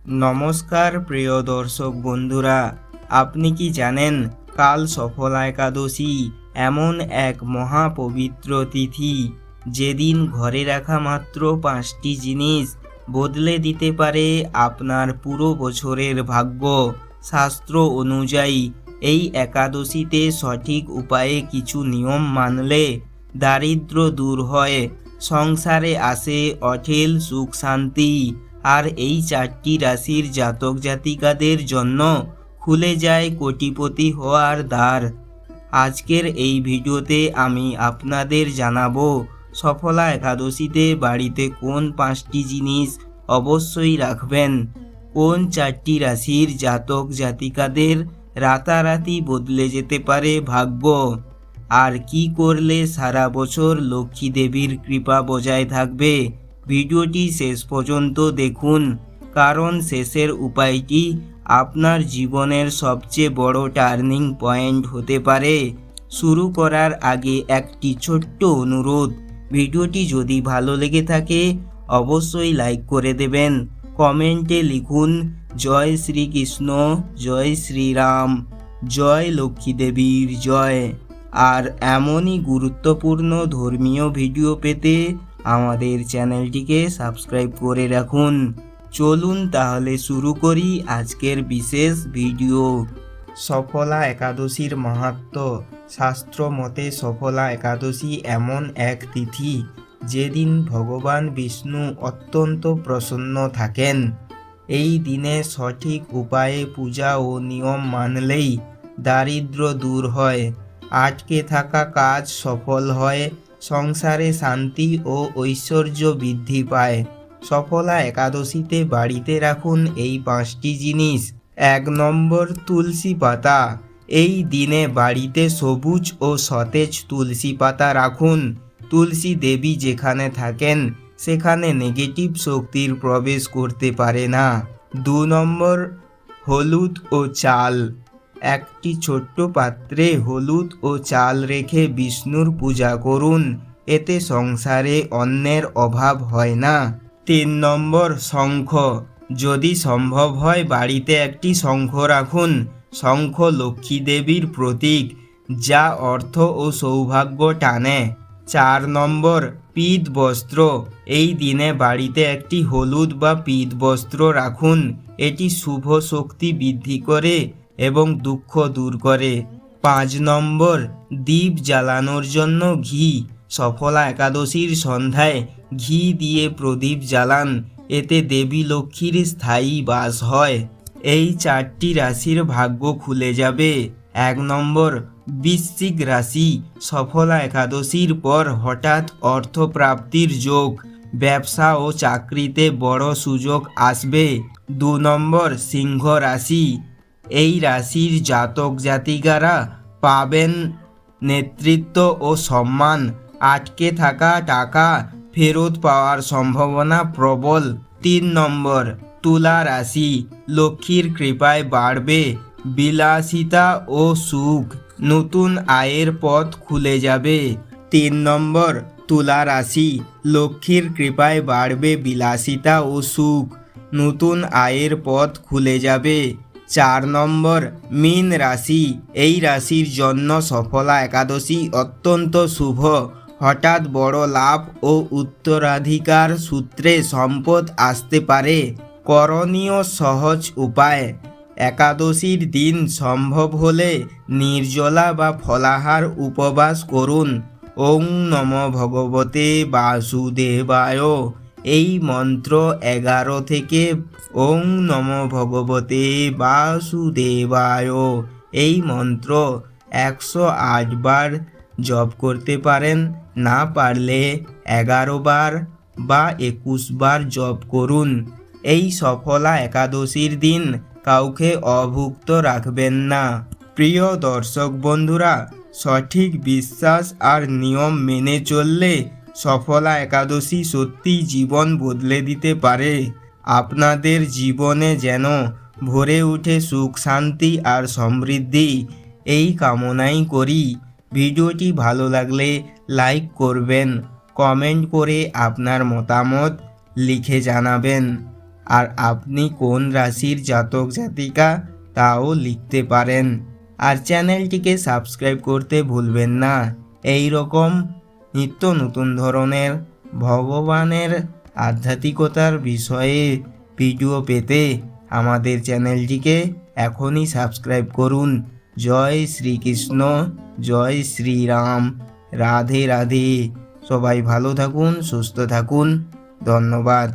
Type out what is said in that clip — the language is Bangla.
নমস্কার প্রিয় দর্শক বন্ধুরা, আপনি কি জানেন কাল সফলা একাদশী এমন এক মহাপবিত্র তিথি যেদিন ঘরে রাখা মাত্র 5টি জিনিস বদলে দিতে পারে আপনার পুরো বছরের ভাগ্য। শাস্ত্র অনুযায়ী এই একাদশীতে সঠিক উপায়ে কিছু নিয়ম মানলে দারিদ্র্য দূর হয়, সংসারে আসে অঢেল সুখ শান্তি, আর এই 4টি রাশির জাতক জাতিকাদের জন্য খুলে যায় কোটিপতি হওয়ার দ্বার। আজকের এই ভিডিওতে আমি আপনাদের জানাবো সফলা একাদশীতে বাড়িতে কোন 5টি জিনিস অবশ্যই রাখবেন, কোন 4টি রাশির জাতক জাতিকাদের রাতারাতি বদলে যেতে পারে ভাগ্য, আর কি করলে সারা বছর লক্ষ্মী দেবীর কৃপা বজায় থাকবে। ভিডিওটি শেষ পর্যন্ত দেখুন, কারণ শেষের উপায়টি আপনার জীবনের সবচেয়ে বড় টার্নিং পয়েন্ট হতে পারে। শুরু করার আগে একটি ছোট্ট অনুরোধ, ভিডিওটি যদি ভালো লেগে থাকে অবশ্যই লাইক করে দেবেন, কমেন্টে লিখুন জয় শ্রীকৃষ্ণ, জয় শ্রীরাম, জয় লক্ষ্মী দেবীর জয়। আর এমনই গুরুত্বপূর্ণ ধর্মীয় ভিডিও পেতে আমাদের চ্যানেলটিকে সাবস্ক্রাইব করে রাখুন। চলুন তাহলে শুরু করি আজকের বিশেষ ভিডিও। সফলা একাদশীর মাহাত্ম্য। শাস্ত্র মতে সফলা একাদশী এমন এক তিথি যেদিন ভগবান বিষ্ণু অত্যন্ত প্রসন্ন থাকেন। এই দিনে সঠিক উপায়ে পূজা ও নিয়ম মানলেই দারিদ্র্য দূর হয়, আটকে থাকা কাজ সফল হয়, সংসারে শান্তি ও ঐশ্বর্য বৃদ্ধি পায়। সফলা একাদশীতে বাড়িতে রাখুন এই 5টি জিনিস। 1 নম্বর, তুলসী পাতা। এই দিনে বাড়িতে সবুজ ও সতেজ তুলসী পাতা রাখুন। তুলসী দেবী যেখানে থাকেন সেখানে নেগেটিভ শক্তির প্রবেশ করতে পারে না। 2 নম্বর, হলুদ ও চাল। একটি ছোট্ট পাত্রে হলুদ ও চাল রেখে বিষ্ণুর পূজা করুন, এতে সংসারে অন্নের অভাব হয় না। 3 নম্বর, শঙ্খ। যদি সম্ভব হয় বাড়িতে একটি শঙ্খ রাখুন। শঙ্খ লক্ষ্মী দেবীর প্রতীক, যা অর্থ ও সৌভাগ্য টানে। 4 নম্বর, পীত বস্ত্র। এই দিনে বাড়িতে একটি হলুদ বা পীত বস্ত্র রাখুন, এটি শুভ শক্তি বৃদ্ধি করে এবং দুঃখ দূর করে। 5 নম্বর, দীপ জ্বালানোর জন্য ঘি। সফলা একাদশীর সন্ধ্যায় ঘি দিয়ে প্রদীপ জ্বালান, এতে দেবী লক্ষ্মীর স্থায়ী বাস হয়। এই 4টি রাশির ভাগ্য খুলে যাবে। 1 নম্বর, বৃশ্চিক রাশি। সফলা একাদশীর পর হঠাৎ অর্থপ্রাপ্তির যোগ, ব্যবসা ও চাকরিতে বড় সুযোগ আসবে। 2 নম্বর, সিংহ রাশি। এই রাশির জাতক জাতিকারা পাবেন নেতৃত্ব ও সম্মান, আটকে থাকা টাকা ফেরত পাওয়ার সম্ভাবনা প্রবল। 3 নম্বর, তুলা রাশি। লক্ষ্মীর কৃপায় বাড়বে বিলাসিতা ও সুখ, নতুন আয়ের পথ খুলে যাবে। 3 নম্বর, তুলা রাশি। লক্ষ্মীর কৃপায় বাড়বে বিলাসিতা ও সুখ, নতুন আয়ের পথ খুলে যাবে। 4 নম্বর, মীন রাশি। এই রাশির জন্য সফলা একাদশী অত্যন্ত শুভ, হঠাৎ বড় লাভ ও উত্তরাধিকার সূত্রে সম্পদ আসতে পারে। করণীয় সহজ উপায়, একাদশীর দিন সম্ভব হলে নির্জলা বা ফলাহার উপবাস করুন। ওং নমো ভগবতে বাসুদেবায়, এই মন্ত্র 11 থেকে ওং নমো ভগবতে বাসুদেবায় এই মন্ত্র 108 বার জপ করতে পারেন, না পারলে 11 বার বা 21 বার জপ করুন। এই সফলা একাদশীর দিন কাউকে অভুক্ত রাখবেন না। প্রিয় দর্শক বন্ধুরা, সঠিক বিশ্বাস আর নিয়ম মেনে চললে সফলা একাদশী সত্যিই জীবন বদলে দিতে পারে। আপনাদের জীবনে যেন ভরে উঠে সুখ শান্তি আর সমৃদ্ধি, এই কামনাই করি। ভিডিওটি ভালো লাগলে লাইক করবেন, কমেন্ট করে আপনার মতামত লিখে জানাবেন। আর আপনি কোন রাশির জাতক জাতিকা তাও লিখতে পারেন। আর চ্যানেলটিকে সাবস্ক্রাইব করতে ভুলবেন না। এই রকম নিত্য নতুন ধরনের ভগবানের আধ্যাত্মিকতার বিষয়ে ভিডিও পেতে আমাদের চ্যানেলটিকে এখনই সাবস্ক্রাইব করুন। জয় শ্রীকৃষ্ণ, জয় শ্রীরাম, রাধে রাধে। সবাই ভালো থাকুন, সুস্থ থাকুন। ধন্যবাদ।